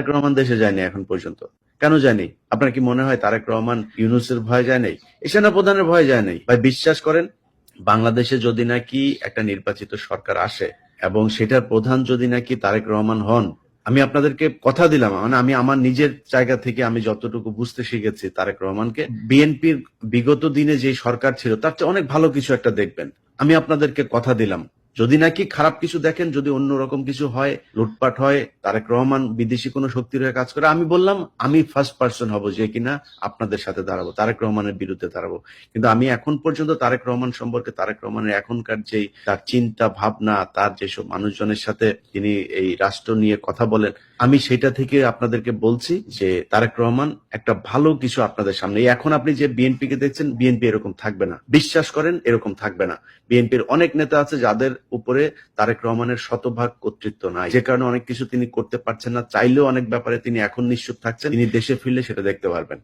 তারেক রহমান দেশে যায়নি এখন পর্যন্ত। কেন যায়নি? আপনার কি মনে হয় তারেক রহমান ইউনূসের ভয়ে যায় নাই? সেনাপ্রধানের ভয়ে যায় নাই। ভাই বিশ্বাস করেন, বাংলাদেশে যদি নাকি একটা নির্বাচিত সরকার আসে এবং সেটার প্রধান যদি নাকি তারেক রহমান হন, আমি আপনাদেরকে কথা দিলাম, মানে আমি আমার নিজের জায়গা থেকে আমি যতটুকু বুঝতে শিখেছি তারেক রহমানকে, বিএনপির বিগত দিনে যে সরকার ছিল তার চেয়ে অনেক ভালো কিছু একটা দেখবেন। আমি আপনাদেরকে কথা দিলাম, যদি নাকি খারাপ কিছু দেখেন, যদি অন্যরকম কিছু হয়, লুটপাট হয়, তারেক রহমান বিদেশি কোনো শক্তির হয়ে কাজ করে, আমি বললাম আমি ফার্স্ট পার্সন হব যে কিনা আপনাদের সাথে দাঁড়াবো, তারেক রহমানের বিরুদ্ধে দাঁড়াবো। কিন্তু আমি এখন পর্যন্ত তারেক রহমান সম্পর্কে, তারেক রহমানের এখনকার যেই তার চিন্তা ভাবনা, তার যেসব মানুষজনের সাথে তিনি এই রাষ্ট্র নিয়ে কথা বলেন, আমি সেটা থেকে আপনাদেরকে বলছি যে তারেক রহমান একটা ভালো কিছু আপনাদের সামনে। এখন আপনি যে বিএনপি কে দেখছেন, বিএনপি এরকম থাকবে না, বিশ্বাস করেন, এরকম থাকবে না। বিএনপির অনেক নেতা আছে যাদের উপরে তারেক রহমানের শতভাগ কর্তৃত্ব নাই, যে কারণে অনেক কিছু তিনি করতে পারছেন না, চাইলেও অনেক ব্যাপারে তিনি এখন নিশ্চুপ থাকছেন। তিনি দেশে ফিরলে সেটা দেখতে পারবেন।